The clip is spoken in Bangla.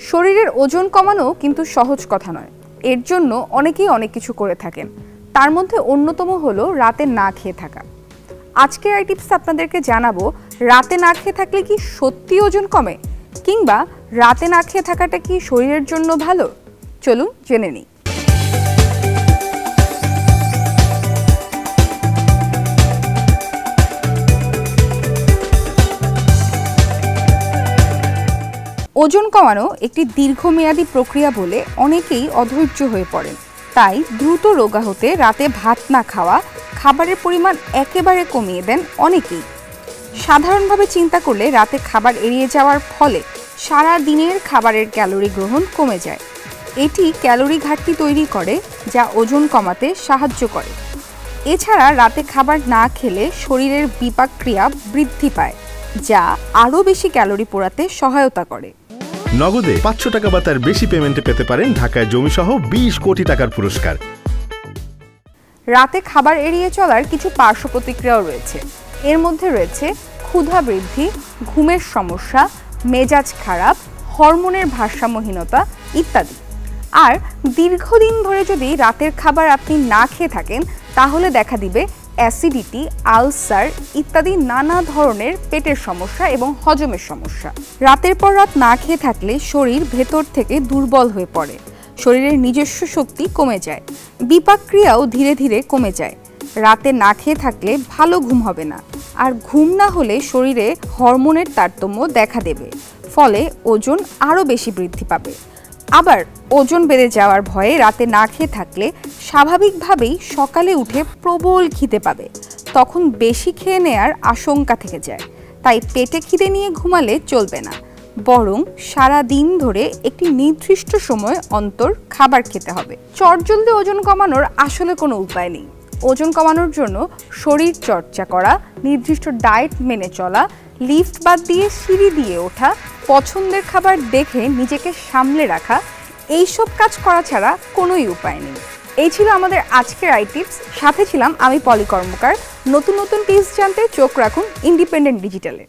শরীরের ওজন কমানো কিন্তু সহজ কথা নয়। এর জন্য অনেকেই অনেক কিছু করে থাকেন। তার মধ্যে অন্যতম হলো রাতে না খেয়ে থাকা। আজকের এই টিপস আপনাদেরকে জানাবো, রাতে না খেয়ে থাকলে কি সত্যি ওজন কমে, কিংবা রাতে না খেয়ে থাকাটা কি শরীরের জন্য ভালো। চলুন জেনে নিই। ওজন কমানো একটি দীর্ঘমেয়াদী প্রক্রিয়া বলে অনেকেই অধৈর্য হয়ে পড়েন। তাই দ্রুত রোগা হতে রাতে ভাত না খাওয়া, খাবারের পরিমাণ একেবারে কমিয়ে দেন অনেকেই। সাধারণভাবে চিন্তা করলে রাতে খাবার এড়িয়ে যাওয়ার ফলে সারা দিনের খাবারের ক্যালোরি গ্রহণ কমে যায়। এটি ক্যালোরি ঘাটতি তৈরি করে, যা ওজন কমাতে সাহায্য করে। এছাড়া রাতে খাবার না খেলে শরীরের বিপাক ক্রিয়া বৃদ্ধি পায়, যা আরও বেশি ক্যালোরি পোড়াতে সহায়তা করে। নগদে 500 টাকা বা তার বেশি পেমেন্টে পেতে পারেন ঢাকায় জমিসহ 20 কোটি টাকার পুরস্কার। রাতে খাবার এড়িয়ে চলার কিছু পার্শ্ব প্রতিক্রিয়াও রয়েছে। এর মধ্যে রয়েছে ক্ষুধা বৃদ্ধি, ঘুমের সমস্যা, মেজাজ খারাপ, হরমোনের ভারসাম্যহীনতা ইত্যাদি। আর দীর্ঘদিন ধরে যদি রাতের খাবার আপনি না খেয়ে থাকেন, তাহলে দেখা দিবে অ্যাসিডিটি, আলসার ইত্যাদি নানা ধরনের পেটের সমস্যা এবং হজমের সমস্যা। রাতের পর রাত না খেয়ে থাকলে শরীর ভেতর থেকে দুর্বল হয়ে পড়ে, শরীরের নিজস্ব শক্তি কমে যায়, বিপাক ক্রিয়াও ধীরে ধীরে কমে যায়। রাতে না খেয়ে থাকলে ভালো ঘুম হবে না, আর ঘুম না হলে শরীরে হরমোনের তারতম্য দেখা দেবে, ফলে ওজন আরও বেশি বৃদ্ধি পাবে। আবার ওজন বেড়ে যাওয়ার ভয়ে রাতে না খেয়ে থাকলে স্বাভাবিকভাবেই সকালে উঠে প্রবল খিদে পাবে, তখন বেশি খেয়ে নেয়ার আশঙ্কা থেকে যায়। তাই পেটে খিদে নিয়ে ঘুমালে চলবে না, বরং সারা দিন ধরে একটি নির্দিষ্ট সময় অন্তর খাবার খেতে হবে। চটজলদি ওজন কমানোর আসলে কোনো উপায় নেই। ওজন কমানোর জন্য শরীর চর্চা করা, নির্দিষ্ট ডায়েট মেনে চলা, লিফট বাদ দিয়ে সিঁড়ি দিয়ে ওঠা, পছন্দের খাবার দেখে নিজেকে সামলে রাখা, এইসব কাজ করা ছাড়া কোনোই উপায় নেই। এই ছিল আমাদের আজকের আই টিপস। সাথে ছিলাম আমি পলি কর্মকার। নতুন নতুন টিপস জানতে চোখ রাখুন ইন্ডিপেন্ডেন্ট ডিজিটালে।